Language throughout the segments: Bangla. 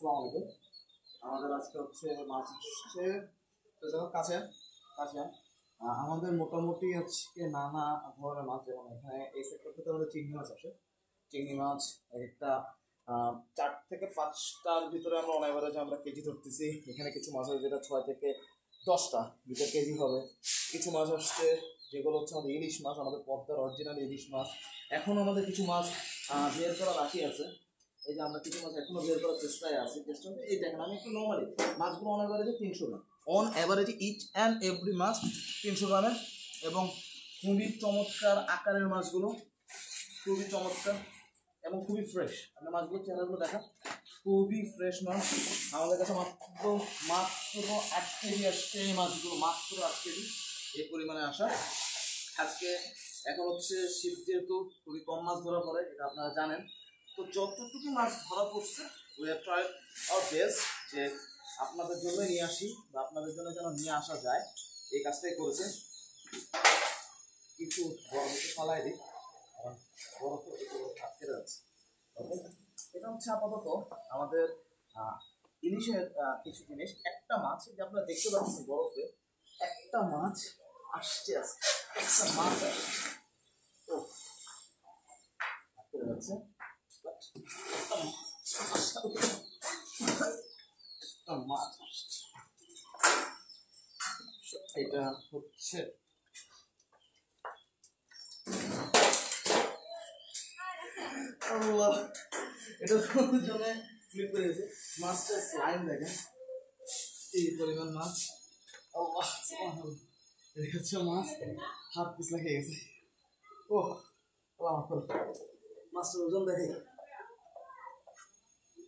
আসসালামু আলাইকুম। আমাদের আজকে হচ্ছে মাছ আসছে তো যখন কাছে কাছে আমাদের মোটামুটি আজকে নানা ধরনের মাছ, যেমন এখানে এই সেক্টরটাতে আমাদের চিংড়ি মাছ আসে। চিংড়ি মাছ একটা 4 থেকে 5টার ভিতরে আমরা অন অ্যাভারেজ আমরা কেজি ধরতেছি। এখানে কিছু মাছ আছে যেটা 6 থেকে 10টা ভিতরে কেজি হবে। কিছু মাছ আসছে যেগুলো হচ্ছে আমাদের ইলিশ মাছ, আমাদের পদ্মার অরিজিনাল ইলিশ মাছ। এখন আমাদের কিছু মাছ বের করা বাকি আছে। এই যে আমরা কিছু মাছ এখনো বের করার চেষ্টায় আছি। এই দেখেন, আমি একটু নর্মালি মাছগুলো অন অ্যাভারেজে 300 গ্রাম, অন অ্যাভারেজে ইচ অ্যান্ড এভরি মাছ 300 গ্রামের, এবং খুবই চমৎকার আকারের মাছগুলো, খুবই চমৎকার এবং খুবই ফ্রেশ। আমরা মাছগুলো চেহারাগুলো দেখা, খুবই ফ্রেশ মাছ। আমাদের কাছে মাত্র 8 কেজি আসছে এই মাছগুলো, মাত্র 8 কেজি এই পরিমাণে আসা আজকে। এখন হচ্ছে শীত, যেহেতু খুবই কম মাছ ধরা পড়ে, এটা আপনারা জানেন। তো যতটুকু মাছ ধরা পড়ছে we have tried our best যে আপনাদের জন্য নিয়ে আসি বা আপনাদের জন্য যেন নিয়ে আসা যায়, এই কাজটাই করেছে। কিছু বরফ ফালাই দিই, কারণ বরফ আটকে যাচ্ছে। এটা হচ্ছে আপাতত আমাদের ইলিশের কিছু জিনিস। একটা মাছ যে আপনারা দেখতে পাচ্ছেন বরফে, একটা মাছ আসছে, একটা মাছ আসছে, ও আটকে যাচ্ছে। এটা হচ্ছে আল্লাহ, এটা জন্য ফ্লিপ করে গেছে। মাছটা স্লাইম দেখেন, এই পরিমাণ মাছ। আল্লাহ, এটা হচ্ছে মাছ, হাত পিছলা খেয়ে গেছে। ও আল্লাহ, মাছটার ওজন দেখে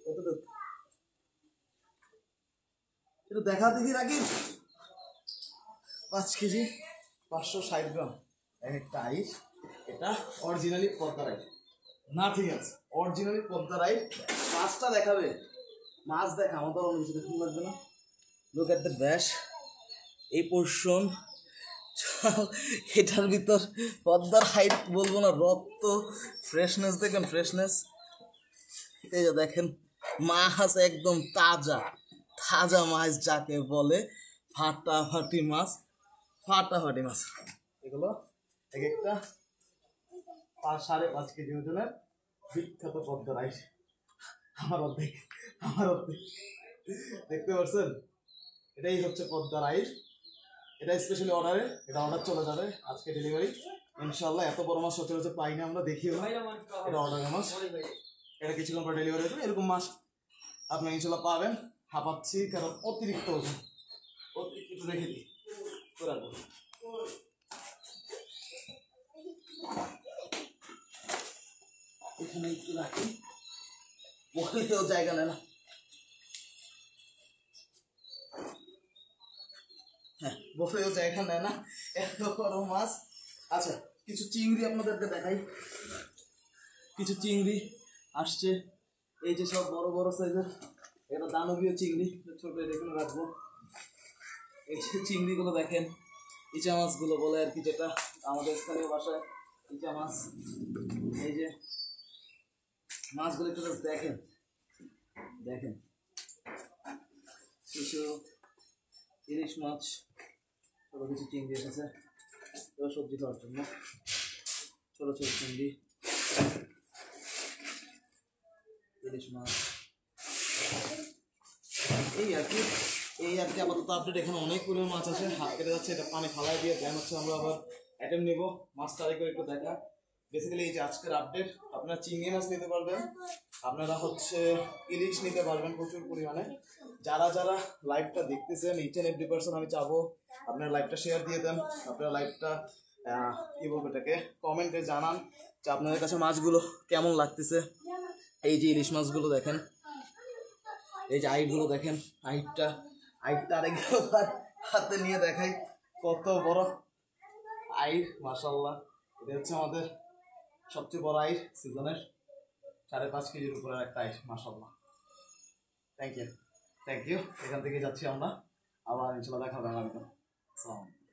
কতটুকু, এটা দেখা দেখি রাখি। 5 কেজি 560 গ্রাম এক একটা আইস। এটা অরিজিনালি পদ্মার আইস, না ঠিক আছে, অরিজিনালি পদ্মার আইস। মাছটা দেখাবে, মাছ দেখা আমাদের অন্য কিছু দেখতে লাগবে না। লুক এট দ্য ব্যাশ, এই পোর্শন, এটার ভিতর পদ্মার হাইট বলবো না, রক্ত, ফ্রেশনেস দেখেন, ফ্রেশনেস। এই যে দেখেন, মাছ একদম তাজা তাজা মাছ যাকে বলে, ফাটাফাটি মাছ, ফাটাফাটি মাছ। এগুলো এক একটা 5.5 কেজি ওজনের বিখ্যাত পদ্মার আইস। আমার অর্ধেক, আমার অর্ধেক, দেখতে পাচ্ছেন? এটাই হচ্ছে পদ্মার আইস। এটা স্পেশালি অর্ডারে, এটা অর্ডার চলে যাবে আজকে ডেলিভারি ইনশাল্লাহ। এত বড় মাছ সচরাচর পাই না আমরা, দেখিও না, এটা অর্ডারের মাছ। এটা কিছুক্ষণ পর ডেলিভারি হবে। এরকম মাছ আপনি ইনশাল্লাহ পাবেন। হাঁপাচ্ছি কারণ অতিরিক্ত ওজন, অতিরিক্ত একটু রেখে দিই, রাখবো। এখানে একটু রাখি, বলেও জায়গা নেয় না। হ্যাঁ, বলেও জায়গা নেয় না, এত বড় মাছ। আচ্ছা, কিছু চিংড়ি আপনাদেরকে দেখাই। কিছু চিংড়ি আসছে, এই যে সব বড় বড় সাইজের, এটা দানবীয় চিংড়ি, ছোট এখানে রাখবো। এই যে চিংড়িগুলো দেখেন, ইচা মাছগুলো বলে আর কি, যেটা আমাদের স্থানীয় ভাষায় ইচা মাছ। এই যে মাছগুলো একটু দেখেন, দেখেন কিছু ইলিশ মাছ, ছোট কিছু চিংড়ি এসেছে সবজি খাওয়ার জন্য, ছোট ছোট চিংড়ি, ইলিশ মাছ, এই আর কি, এই আর কি আপাতত আপডেট। এখানে অনেক পরিমাণ মাছ আছে, হাত কেটে যাচ্ছে, এটা পানি ফালাই দিয়ে দেন হচ্ছে আমরা আবার অ্যাটেম্প নিব। মাছটা আরেক করে একটু দেখা। বেসিক্যালি এই যে আজকের আপডেট, আপনারা চিংড়ি মাছ নিতে পারবেন, আপনারা হচ্ছে ইলিশ নিতে পারবেন প্রচুর পরিমাণে। যারা যারা লাইভটা দেখতেছেন, ইচ অ্যান্ড এভরি পারসন, আমি চাবো আপনারা লাইভটা শেয়ার দিয়ে দেন। আপনারা লাইভটা কী বলবো এটাকে, কমেন্টে জানান যে আপনাদের কাছে মাছগুলো কেমন লাগতেছে। এই যে ইলিশ মাছগুলো দেখেন, এই যে আইটগুলো দেখেন, আইটটা আরেকবার হাতে নিয়ে দেখাই, কত বড় আইট, মাশাআল্লাহ। এটা হচ্ছে আমাদের সবচেয়ে বড় আইট সিজনের, 5.5 কেজির উপরে একটা আইট, মাশাআল্লাহ। Thank you, thank you. এখান থেকে যাচ্ছি আমরা, আবার ইনশাল্লাহ দেখা হবে আগামীকাল। আসসালামু আলাইকুম।